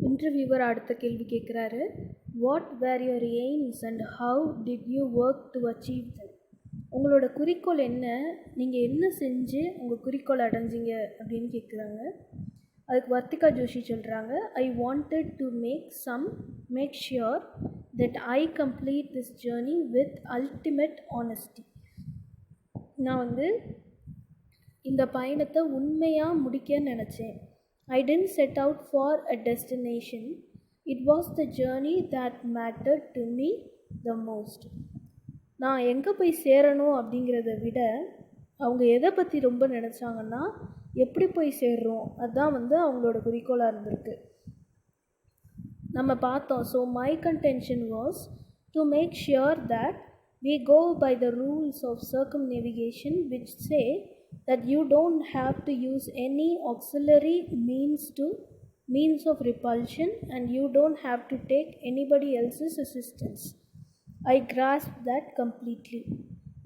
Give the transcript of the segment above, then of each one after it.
Interviewer அடுத்த கேள்வி கேட்குறாரு. What were your aims and how did you work to achieve them? உங்களோட குறிக்கோள் என்ன, நீங்கள் என்ன செஞ்சு உங்கள் குறிக்கோள் அடைஞ்சிங்க அப்படின்னு கேட்குறாங்க. அதுக்கு வர்த்திகா ஜோஷி சொல்கிறாங்க, I wanted to make sure that I complete this journey with ultimate honesty. நான் இந்த பயணத்தை உண்மையாக முடிக்க நினச்சேன். I didn't set out for a destination. It was the journey that mattered to me the most. நான் எங்கே போய் சேரணும் அப்படிங்கிறத விட அவங்க எதை பற்றி ரொம்ப நினச்சாங்கன்னா எப்படி போய் சேர்றோம் அதுதான் அவங்களோட குறிக்கோளாக இருந்திருக்கு. நம்ம பார்த்தோம். So my contention was to make sure that we go by the rules of circumnavigation which say that you don't have to use any auxiliary means of repulsion and you don't have to take anybody else's assistance. I grasped that completely.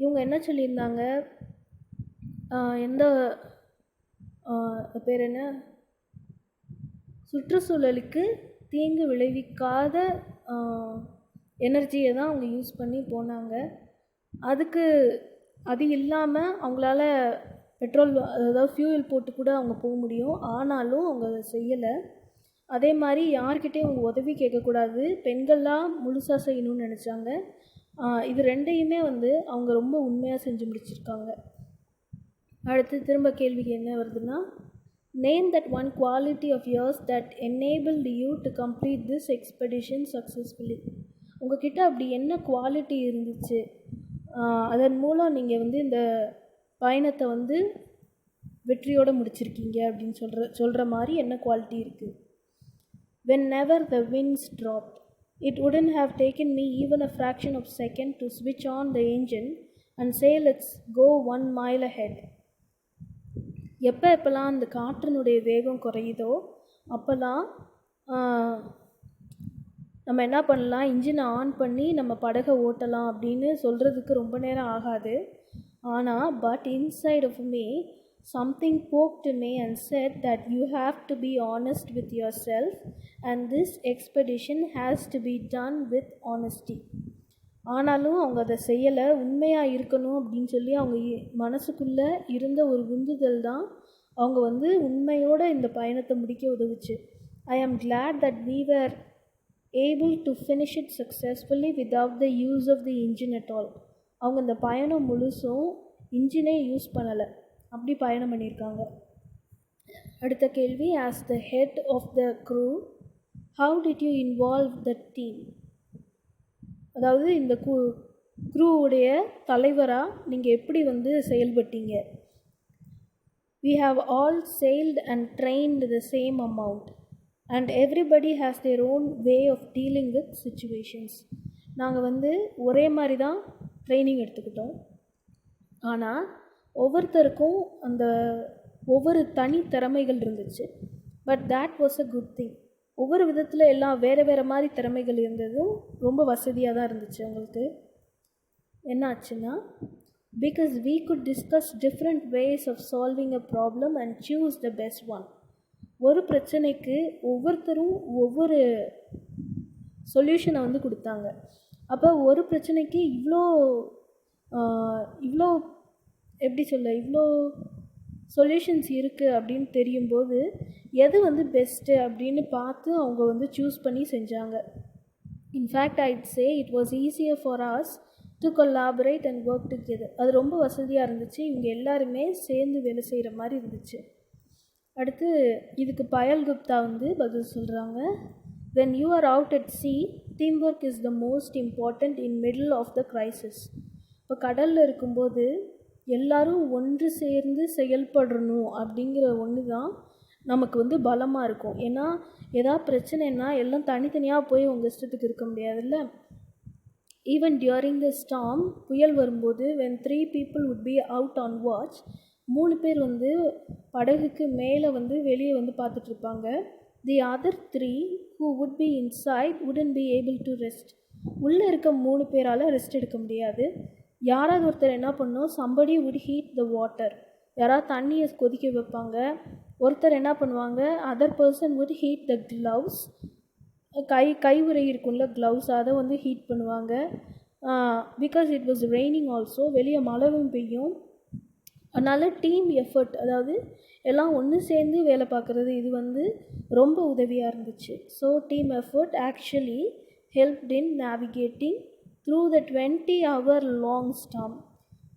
இவங்க என்ன சொல்லியிருந்தாங்க, எந்த பேர் என்ன சுற்றுச்சூழலுக்கு தீங்கு விளைவிக்காத எனர்ஜியை தான் அவங்க யூஸ் பண்ணி போனாங்க. அது இல்லாமல் அவங்களால பெட்ரோல் அதாவது ஃபியூயல் போட்டு கூட அவங்க போக முடியும். ஆனாலும் அவங்க அதை செய்யலை. அதே மாதிரி யார்கிட்டையும் அவங்க உதவி கேட்கக்கூடாது, பெண்கள்லாம் முழுசாக செய்யணும்னு நினச்சாங்க. இது ரெண்டையுமே அவங்க ரொம்ப உண்மையாக செஞ்சு முடிச்சிருக்காங்க. அடுத்து திரும்ப கேள்விக்கு என்ன வருதுன்னா, name that one quality of yours that enabled you to complete this expedition successfully. உங்ககிட்ட அப்படி என்ன குவாலிட்டி இருந்துச்சு, அதன் மூலம் நீங்கள் இந்த பயணத்தை வெற்றியோடு முடிச்சிருக்கீங்க அப்படின்னு சொல்கிற மாதிரி என்ன குவாலிட்டி இருக்குது. whenever the winds dropped, it wouldn't have taken me even a fraction of a second to switch on the engine and say let's go 1 mile ahead. எப்போல்லாம் அந்த காற்றினுடைய வேகம் குறையுதோ அப்போல்லாம் நம்ம என்ன பண்ணலாம், இன்ஜினை ஆன் பண்ணி நம்ம படகை ஓட்டலாம் அப்படின்னு சொல்கிறதுக்கு ரொம்ப நேரம் ஆகாது. ஆனால் but inside of me something poked me and said that you have to be honest with yourself and this expedition has to be done with honesty. ஆனாலும் அவங்க அதை செய்யலை. உண்மையாக இருக்கணும் அப்படின்னு சொல்லி அவங்க மனசுக்குள்ளே இருந்த ஒரு உந்துதல் தான் அவங்க உண்மையோடு இந்த பயணத்தை முடிக்க உதவுச்சு. I am glad that we were able to finish it successfully without the use of the engine at all. அவங்க இந்த பயணம் முழுசும் இன்ஜினே யூஸ் பண்ணலை, அப்படி பயணம் பண்ணியிருக்காங்க. அடுத்த கேள்வி, as the head of the crew, how did you involve the team? அதாவது இந்த க்ரூவுடைய தலைவராக நீங்கள் எப்படி செயல்பட்டீங்க. we have all sailed and trained the same amount and everybody has their own way of dealing with situations. நாங்கள் ஒரே மாதிரி தான் training எடுத்துக்கிட்டோம். ஆனால் ஒவ்வொருத்தருக்கும் ஒவ்வொரு தனி திறமைகள் இருந்துச்சு. But that was a good thing. ஒவ்வொரு விதத்தில் எல்லாம் வேறு வேறு மாதிரி திறமைகள் இருந்ததும் ரொம்ப வசதியாக தான் இருந்துச்சு. அவங்களுக்கு என்ன ஆச்சுன்னா, because we could discuss different ways of solving a problem and choose the best one. ஒரு பிரச்சனைக்கு ஒவ்வொருத்தரும் ஒவ்வொரு சொல்யூஷனை கொடுத்தாங்க. அப்போ ஒரு பிரச்சனைக்கு இவ்வளோ எப்படி சொல்ல, இவ்வளோ சொல்யூஷன்ஸ் இருக்குது அப்படின்னு தெரியும்போது எது பெஸ்ட்டு அப்படின்னு பார்த்து அவங்க சூஸ் பண்ணி செஞ்சாங்க. In fact I'd say it was easier for us to collaborate and work together. அது ரொம்ப வசதியாக இருந்துச்சு. இவங்க எல்லாருமே சேர்ந்து வேலை செய்கிற மாதிரி இருந்துச்சு. அடுத்து இதுக்கு பயல் குப்தா பதில் சொல்கிறாங்க. when you are out at sea, teamwork is the most important in middle of the crisis. இப்போ கடலில் இருக்கும்போது எல்லாரும் ஒன்று சேர்ந்து செயல்படணும் அப்படிங்கிற ஒன்று தான் நமக்கு பலமாக இருக்கும். ஏன்னா ஏதாவது பிரச்சனைன்னா எல்லாம் தனித்தனியாக போய் உங்கள் இஷ்டத்துக்கு இருக்க முடியாதுல்ல. ஈவன் டியூரிங் த ஸ்டார்ம், புயல் வரும்போது when 3 people would be out on watch, 3 பேர் படகுக்கு மேலே வெளியே பார்த்துட்ருப்பாங்க. the other 3 who would be inside wouldn't be able to rest. உள்ளே இருக்க 3 பேரால் ரெஸ்ட் எடுக்க முடியாது. யாராவது ஒருத்தர் என்ன பண்ணோம், somebody would heat the water. யாராவது தண்ணியை கொதிக்க வைப்பாங்க. ஒருத்தர் என்ன பண்ணுவாங்க, other person would heat the gloves கைவுறை இருக்கும்ல, க்ளவுஸ், அதை வந்து ஹீட் பண்ணுவாங்க. Because it was raining also, வெளியே மழையும் பெய்யும். அதனால் டீம் எஃபர்ட், அதாவது எல்லாம் ஒன்று சேர்ந்து வேலை பார்க்குறது, இது வந்து ரொம்ப உதவியாக இருந்துச்சு. So team effort actually helped in navigating through the 20-hour long storm.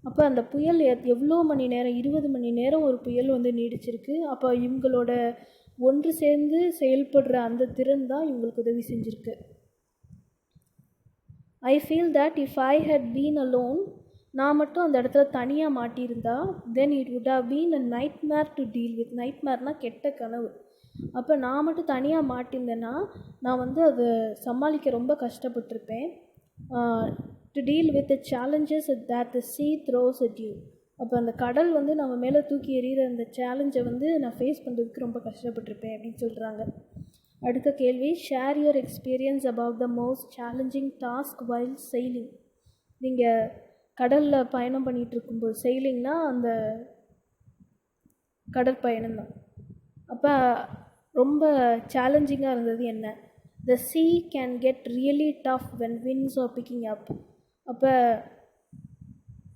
அப்போ அந்த புயல் எவ்வளோ மணி நேரம், 20 மணி நேரம் ஒரு புயல் வந்து நீடிச்சிருக்கு. அப்போ இவங்களோட ஒன்று சேர்ந்து செயல்படுற அந்த திறன் தான் இவங்களுக்கு உதவி செஞ்சுருக்கு. I feel that if I had been alone, நான் மட்டும் அந்த இடத்துல தனியாக மாட்டியிருந்தா, then it would have been a nightmare to deal with. நைட்மேர்னால் கெட்ட கனவு. அப்போ நான் மட்டும் தனியாக மாட்டியிருந்தேன்னா நான் வந்து அதை சமாளிக்க ரொம்ப கஷ்டப்பட்டிருப்பேன். To deal with the challenges that the sea throws at you. அப்போ அந்த கடல் வந்து நம்ம மேலே தூக்கி எறிகிற அந்த சேலஞ்சை வந்து நான் ஃபேஸ் பண்ணுறதுக்கு ரொம்ப கஷ்டப்பட்டிருப்பேன் அப்படின்னு சொல்கிறாங்க. அடுத்த கேள்வி, share your experience about the most challenging task while sailing. நீங்கள் கடலில் பயணம் பண்ணிகிட்டு இருக்கும்போது, செயிலிங்னால் அந்த கடற்பயணம் தான். அப்போ ரொம்ப சேலஞ்சிங்காக இருந்தது என்ன? The sea can get really tough when winds are picking up. அப்போ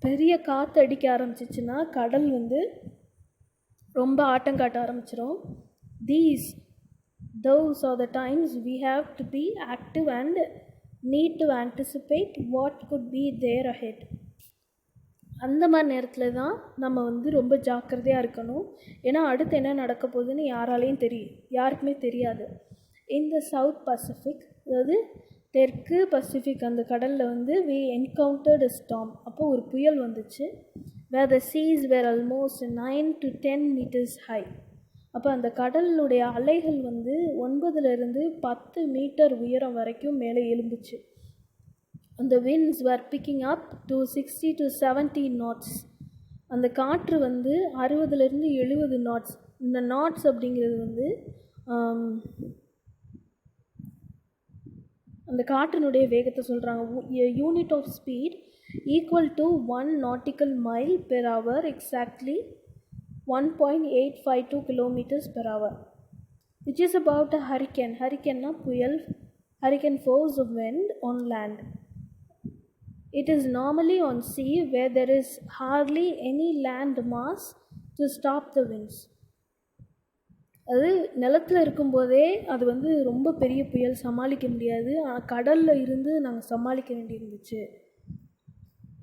பெரிய காற்று அடிக்க ஆரம்பிச்சிச்சுன்னா கடல் வந்து ரொம்ப ஆட்டம் காட்ட ஆரம்பிச்சிடும். Those are the times we have to be active and need to anticipate what could be there ahead. அந்த மாதிரி நேரத்தில் தான் நம்ம வந்து ரொம்ப ஜாக்கிரதையாக இருக்கணும். ஏன்னா அடுத்து என்ன நடக்க போகுதுன்னு யாருக்குமே தெரியாது. இந்த சவுத் பசிபிக், அதாவது தெற்கு பசிபிக் அந்த கடலில் வந்து we encountered a storm. அப்போ ஒரு புயல் வந்துச்சு. where the seas were almost 9 to 10 meters high. அப்போ அந்த கடலுடைய அலைகள் வந்து 9 to 10 மீட்டர் உயரம் வரைக்கும் மேலே எழும்புச்சு. அந்த winds were picking up to 60 to 70 knots. அந்த காற்று வந்து 60 to 70 knots. இந்த knots அப்படிங்கிறது வந்து அந்த காற்றினுடைய வேகத்தை சொல்கிறாங்க. Unit of speed equal to 1 nautical mile per hour, exactly 1.852 kilometers per hour, which is about a hurricane. Hurricane புயல், hurricane force of wind on land. It is normally on sea where there is hardly any land mass to stop the winds. அது நிலத்தில் இருக்கும்போதே அது வந்து ரொம்ப பெரிய புயல், சமாளிக்க முடியாது. கடலில் இருந்து நாங்கள் சமாளிக்க வேண்டியிருந்துச்சு.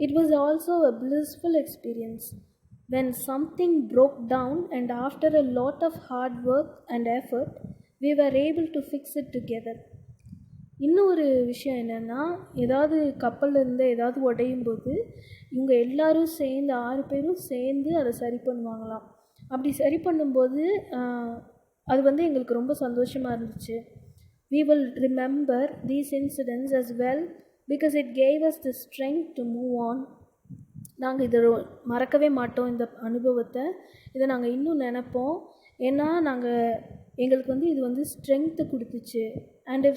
It was also a blissful experience when something broke down and after a lot of hard work and effort we were able to fix it together. இன்னொரு விஷயம் என்னென்னா, ஏதாவது கப்பலில் இருந்து ஏதாவது உடையும் போது இவங்க எல்லாரும் சேர்ந்து 6 பேரும் சேர்ந்து அதை சரி பண்ணுவாங்களாம். அப்படி சரி பண்ணும்போது அது வந்து எங்களுக்கு ரொம்ப சந்தோஷமாக இருந்துச்சு. We will remember these incidents as well because it gave us the strength to move on. நாங்கள் இதை மறக்கவே மாட்டோம். இந்த அனுபவத்தை இதை நாங்கள் இன்னும் நினைப்போம். ஏன்னா எங்களுக்கு வந்து இது வந்து ஸ்ட்ரென்த்து கொடுத்துச்சு. And if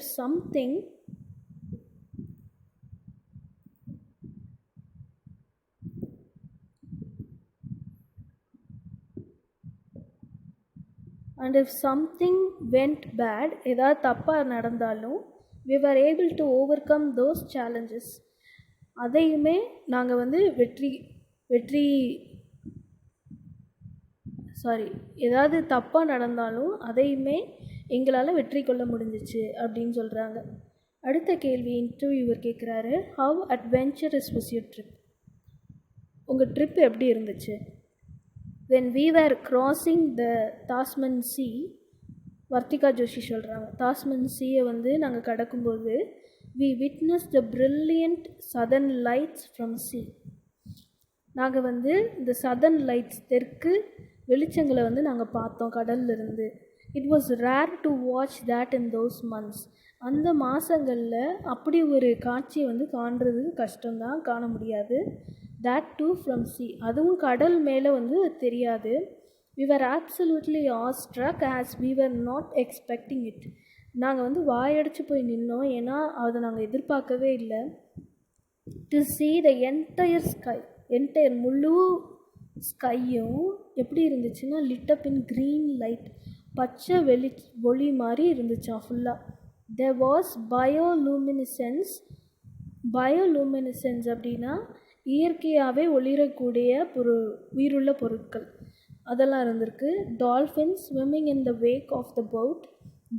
something went bad, ஏதாவது தப்பாக நடந்தாலும் we were able to overcome those challenges. அதையுமே நாங்கள் வந்து ஏதாவது தப்பாக நடந்தாலும் அதையுமே எங்களால் வெற்றி கொள்ள முடிஞ்சிச்சு அப்படின்னு சொல்கிறாங்க. அடுத்த கேள்வி இன்டர்வியூவர் கேட்குறாரு, how adventurous was your trip? உங்கள் ட்ரிப் எப்படி இருந்துச்சு? When we were crossing the Tasman Sea, Vartika Joshi சொல்கிறாங்க, தாஸ்மன் சீயை வந்து நாங்கள் கடக்கும்போது we witnessed the brilliant southern lights from sea. நாங்கள் வந்து இந்த சதர்ன் லைட்ஸ், தெற்கு வெளிச்சங்களை வந்து நாங்கள் பார்த்தோம் கடல்லிருந்து. It was rare to watch that in those months. அந்த மாதங்களில் அப்படி ஒரு காட்சியை வந்து காண்றது கஷ்டம்தான், காண முடியாது. That too from sea. அதுவும் கடல் மேலே வந்து தெரியாது. We were absolutely awestruck as we were not expecting it. நாங்கள் வந்து வாயடிச்சு போய் நின்னோம், ஏன்னா அதை நாங்கள் எதிர்பார்க்கவே இல்லை. To see the entire sky, முழு ஸ்கையும் எப்படி இருந்துச்சுன்னா lit up in green light, பச்சை ஒளி மாதிரி இருந்துச்சான் ஃபுல்லாக. there was bioluminescence. பயோலூமினிசென்ஸ் அப்படின்னா இயற்கையாகவே ஒளிரக்கூடிய உயிருள்ள பொருட்கள் அதெல்லாம் இருந்திருக்கு. Dolphin swimming in the wake of the boat.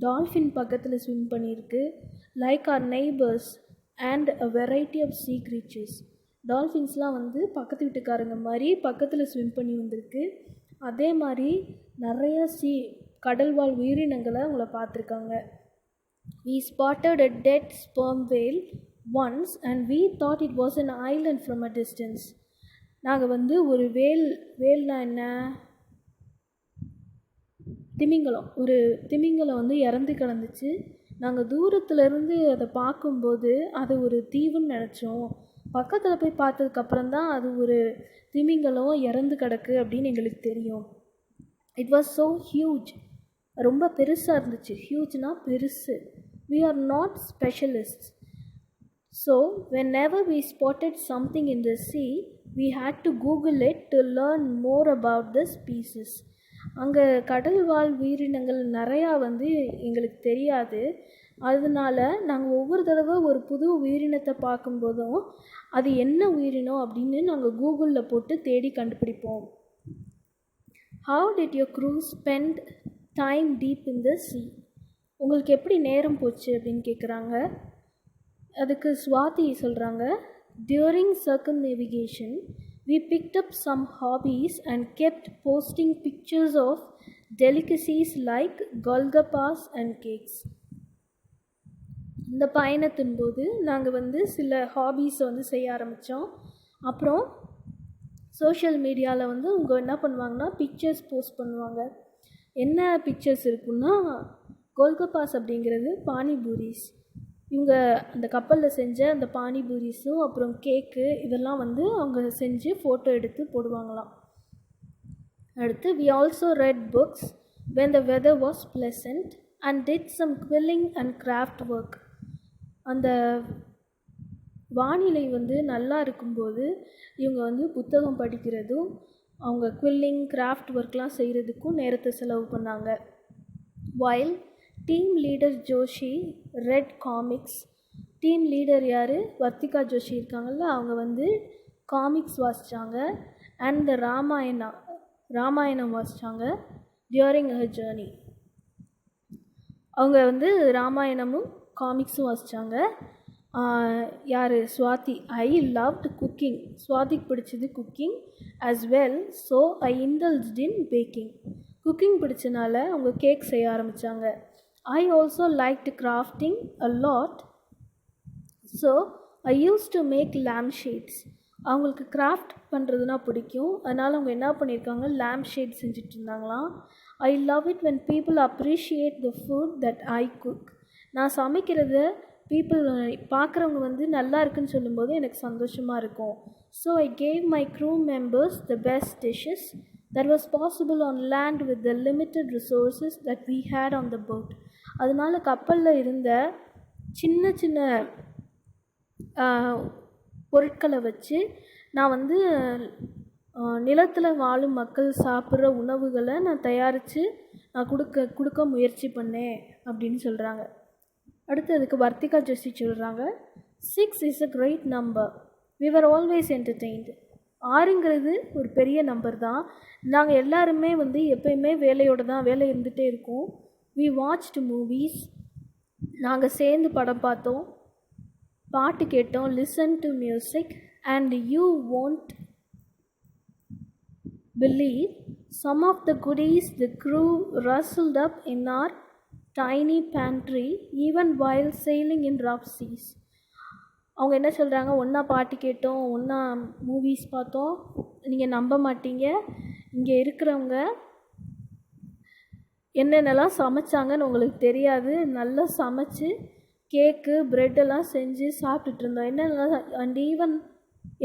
Dolphin பக்கத்தில் ஸ்விம் பண்ணியிருக்கு. Like our neighbours and a variety of sea creatures. டால்ஃபின்ஸ்லாம் வந்து பக்கத்து வீட்டுக்காரங்க மாதிரி பக்கத்தில் ஸ்விம் பண்ணி வந்திருக்கு. அதே மாதிரி நிறைய கடல்வாழ் உயிரினங்களை அவங்கள பார்த்துருக்காங்க. We spotted a dead sperm whale once and we thought it was an island from a distance. நாங்கள் வந்து ஒரு வேல்னா என்ன, திமிங்கலம் வந்து இறந்து கிடந்துச்சு. நாங்கள் தூரத்துலேருந்து அதை பார்க்கும்போது அது ஒரு தீவுன்னு நினச்சோம். பக்கத்தில் போய் பார்த்ததுக்கப்புறம் தான் அது ஒரு திமிங்கலம் இறந்து கிடக்கு அப்படின்னு எங்களுக்கு தெரியும். It was so huge. ரொம்ப பெருசாக இருந்துச்சு. ஹியூஜ்னா பெருசு. We are not specialists. So whenever we spotted something in the sea, we had to Google it to learn more about the species. அங்கே கடல் வாழ் உயிரினங்கள் நிறையா வந்து எங்களுக்கு தெரியாது. அதனால நாங்கள் ஒவ்வொரு தடவை ஒரு புது உயிரினத்தை பார்க்கும்போதும் அது என்ன உயிரினம் அப்படின்னு நாங்கள் கூகுளில் போட்டு தேடி கண்டுபிடிப்போம். How did your crew spend time deep in the sea? உங்களுக்கு எப்படி நேரம் போச்சு அப்படின்னு கேட்குறாங்க. அதுக்கு ஸ்வாதி சொல்கிறாங்க, during circumnavigation we picked up some hobbies and kept posting pictures of delicacies like golgappas and cakes. இந்த பயணத்தின் போது நாங்கள் வந்து சில ஹாபீஸை வந்து செய்ய ஆரம்பித்தோம். அப்புறம் சோஷியல் மீடியாவில் வந்து அவங்க என்ன பண்ணுவாங்கன்னா பிக்சர்ஸ் போஸ்ட் பண்ணுவாங்க. என்ன பிக்சர்ஸ் இருக்குன்னா, கோல்கப்பாஸ் அப்படிங்கிறது பானிபூரிஸ். இவங்க அந்த கப்பலில் செஞ்ச அந்த பானிபூரிஸும் அப்புறம் கேக்கு இதெல்லாம் வந்து அவங்க செஞ்சு ஃபோட்டோ எடுத்து போடுவாங்களாம். அடுத்து we also read books when the weather was pleasant and did some quilling and craft work. அந்த வானிலை வந்து நல்லா இருக்கும்போது இவங்க வந்து புத்தகம் படிக்கிறதும் அவங்க குவில்லிங் கிராஃப்ட் ஒர்க்லாம் செய்கிறதுக்கும் நேரத்தை செலவு பண்ணாங்க. while team leader Joshi read comics. Team leader யார், வர்த்திகா ஜோஷி இருக்காங்கல்ல, அவங்க வந்து காமிக்ஸ் வாசித்தாங்க. அண்ட் த ராமாயணம் வாசித்தாங்க டியூரிங் ஹர் ஜேர்னி. அவங்க வந்து ராமாயணமும் காமிக்ஸும் வாசித்தாங்க. யார், ஸ்வாதி. I loved cooking. ஸ்வாதிக்கு பிடிச்சது cooking as well. So I indulged in baking. Cooking பிடிச்சனால அவங்க கேக் செய்ய ஆரம்பித்தாங்க. I also liked crafting a lot, so I used to make lampshades. அவங்களுக்கு கிராஃப்ட் பண்ணுறதுனா பிடிக்கும். அதனால் அவங்க என்ன பண்ணியிருக்காங்க, லேம்ப் ஷேட் செஞ்சுட்டு இருந்தாங்களாம். I love it when people appreciate the food that I cook. நான் சமைக்கிறத பார்க்குறவங்க வந்து நல்லா இருக்குன்னு சொல்லும்போது எனக்கு சந்தோஷமாக இருக்கும். So I gave my crew members the best dishes that was possible on land with the limited resources that we had on the boat. அதனால் கப்பலில் இருந்த சின்ன சின்ன பொருட்களை வச்சு நான் வந்து நிலத்தில் வாழும் மக்கள் சாப்பிட்ற உணவுகளை நான் தயாரித்து நான் கொடுக்க முயற்சி பண்ணேன் அப்படின்னு சொல்கிறாங்க. அடுத்து அதுக்கு வர்த்திகா ஜோஷி சொல்கிறாங்க, 6 is a great number. We were always entertained. 6ங்கிறது ஒரு பெரிய நம்பர் தான். நாங்கள் எல்லாருமே வந்து எப்போயுமே வேலை இருந்துகிட்டே இருக்கோம். we watched movies. நாங்கள் சேர்ந்து படம் பார்த்தோம், பாட்டு கேட்டோம், listen to music, and you won't believe some of the goodies the crew rustled up in our tiny pantry even while sailing in rough seas. அவங்க என்ன சொல்கிறாங்க, ஒன்றா பாட்டு கேட்டோம், ஒன்றா மூவிஸ் பார்த்தோம், நீங்கள் நம்ப மாட்டீங்க, இங்கே இருக்கிறவங்க என்னென்னலாம் சமைச்சாங்கன்னு உங்களுக்கு தெரியாது. நல்லா சமைச்சு கேக்கு ப்ரெட்டெல்லாம் செஞ்சு சாப்பிட்டுட்டு இருந்தோம்.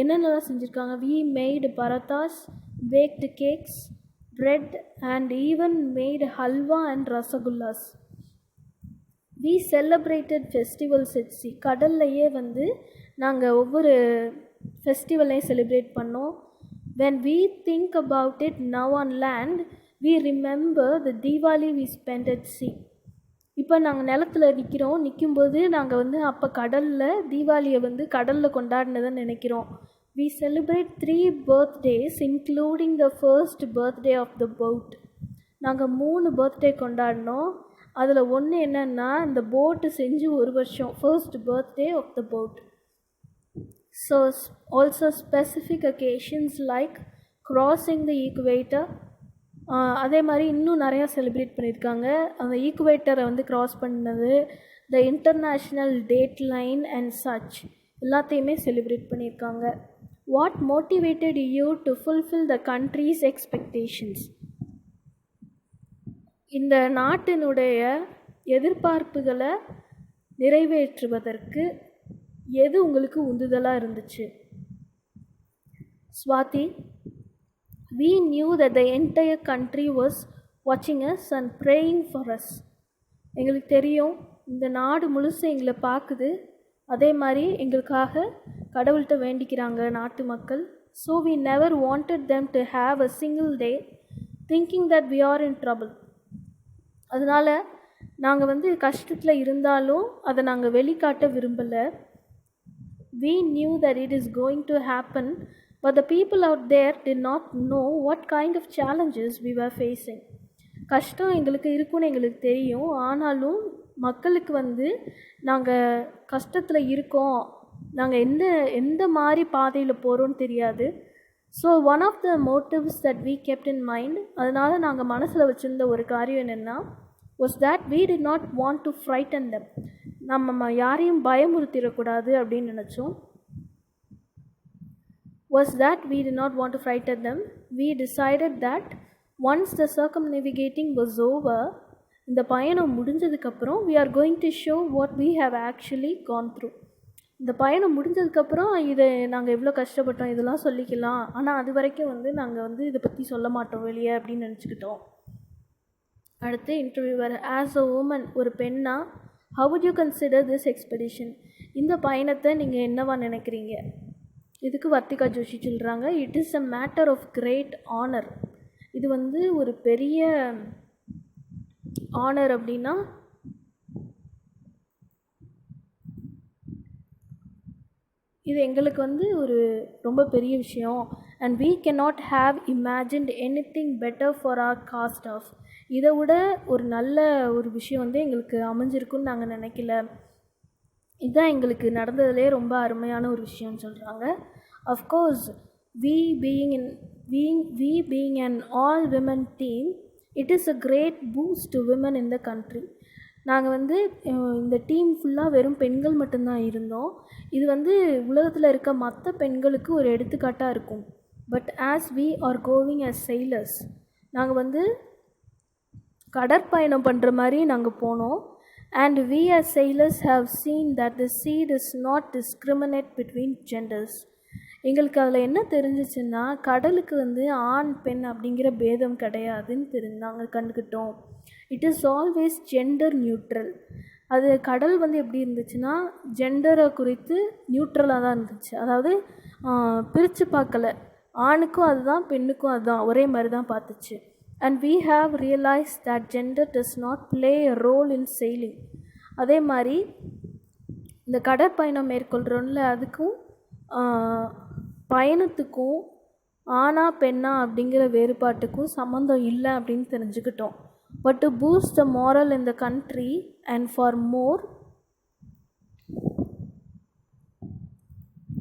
என்னென்னலாம் செஞ்சுருக்காங்க, we made parathas, baked cakes, bread and even made halwa and rasagullas. we celebrated festivals at sea. கடல்லையே வந்து நாங்கள் ஒவ்வொரு ஃபெஸ்டிவலையும் செலிப்ரேட் பண்ணோம். when we think about it now on land, we remember the Diwali we spent at sea. இப்போ நாங்கள் நிலத்துல நிற்கும்போது நாங்கள் வந்து அப்போ தீபாவளியை வந்து கடலில் கொண்டாடினதை நினைக்கிறோம். We celebrate 3 birthdays including the first birthday of the boat. நாங்கள் 3 பர்த்டே கொண்டாடினோம். அதில் ஒன்று என்னென்னா இந்த போட்டு செஞ்சு 1 வருஷம், first birthday of the boat. So also specific occasions like crossing the equator. அதே மாதிரி இன்னும் நிறையா செலிப்ரேட் பண்ணியிருக்காங்க. அந்த ஈக்குவேட்டரை வந்து க்ராஸ் பண்ணது, த international date line and such எல்லாத்தையுமே செலிப்ரேட் பண்ணியிருக்காங்க. What motivated you to fulfil the countries expectations? இந்த நாட்டினுடைய எதிர்பார்ப்புகளை நிறைவேற்றுவதற்கு எது உங்களுக்கு உந்துதலாக இருந்துச்சு? Swathi, we knew that the entire country was watching us and praying for us. எங்களுக்கு தெரியும் இந்த நாடு முழுசு எங்களை பார்க்குது, அதே மாதிரி எங்களுக்காக கடவுள்கிட்ட வேண்டிக்கிறாங்க நாட்டு மக்கள். So we never wanted them to have a single day thinking that we are in trouble. அதனால் நாங்கள் வந்து கஷ்டத்தில் இருந்தாலும் அதை நாங்கள் வெளிக்காட்ட விரும்பலை. We knew that it is going to happen, but the people out there did not know what kind of challenges we were facing. கஷ்டம் எங்களுக்கு இருக்குன்னு எங்களுக்கு தெரியும், ஆனாலும் மக்களுக்கு வந்து நாங்கள் கஷ்டத்தில் இருக்கோம், நாங்கள் எந்த மாதிரி பாதையில் போகிறோன்னு தெரியாது. So one of the motives that we kept in mind, அதனால் நாங்கள் மனசில் வச்சுருந்த ஒரு காரியம் என்னென்னா, was that we did not want to frighten them. நம்ம யாரையும் பயமுறுத்திடக்கூடாது அப்படின்னு நினச்சோம். Was that we did not want to frighten them. We decided that once the circumnavigating was over, இந்த பயணம் முடிஞ்சதுக்கப்புறம் we are going to show what we have actually gone through. இந்த பயணம் முடிஞ்சதுக்கப்புறம் இதை நாங்கள் எவ்வளோ கஷ்டப்பட்டோம் இதெல்லாம் சொல்லிக்கலாம், ஆனால் அது வரைக்கும் வந்து நாங்கள் வந்து இதை பற்றி சொல்ல மாட்டோம் வெளியே அப்படின்னு நினச்சிக்கிட்டோம். அடுத்து இன்டர்வியூவர், ஆஸ் அ உமன், ஒரு பெண்ணா, how would you consider this expedition? இந்த பயணத்தை நீங்கள் என்னவா நினைக்கிறீங்க? இதுக்கு வர்த்திகா ஜோஷி சொல்கிறாங்க, it is a matter of great honour. இது வந்து ஒரு பெரிய ஆனர். அப்படின்னா இது எங்களுக்கு வந்து ஒரு ரொம்ப பெரிய விஷயம். And we cannot have imagined anything better for our cast off. இதை விட ஒரு நல்ல ஒரு விஷயம் வந்து எங்களுக்கு அமைஞ்சிருக்குன்னு நாங்கள் நினைக்கல. இதுதான் எங்களுக்கு நடந்ததுலே ரொம்ப அருமையான ஒரு விஷயம்னு சொல்கிறாங்க. Of course we being an all women team, it is a great boost to women in the country. நாங்கள் வந்து இந்த டீம் ஃபுல்லாக வெறும் பெண்கள் மட்டும்தான் இருந்தோம். இது வந்து உலகத்தில் இருக்க மற்ற பெண்களுக்கு ஒரு எடுத்துக்காட்டாக இருக்கும். But as we are going as sailors, நாங்கள் வந்து கடற்பயணம் பண்ணுற மாதிரி நாங்கள் போனோம். And we as sailors have seen that the sea does not discriminate between genders. எங்களுக்கு அதில் என்ன தெரிஞ்சிச்சுன்னா, கடலுக்கு வந்து ஆண் பெண் அப்படிங்கிற பேதம் கிடையாதுன்னு நாங்கள் கண்டுக்கிட்டோம். It is always gender neutral. அது கடல் வந்து எப்படி இருந்துச்சுன்னா, ஜெண்டரை குறித்து நியூட்ரலாக தான் இருந்துச்சு. அதாவது பிரித்து பார்க்கல, ஆணுக்கும் அதுதான் பெண்ணுக்கும் அதுதான் ஒரே மாதிரி தான் பார்த்துச்சு. And we have realized that gender does not play a role in sailing. அதே மாதிரி இந்த கடற்பயணம் மேற்கொள்கிறோம்ல, அதுக்கும் பயணத்துக்கும் ஆணா பெண்ணா அப்படிங்கிற வேறுபாட்டுக்கும் சம்மந்தம் இல்லை அப்படின்னு தெரிஞ்சுக்கிட்டோம். But to boost the moral in the country and for more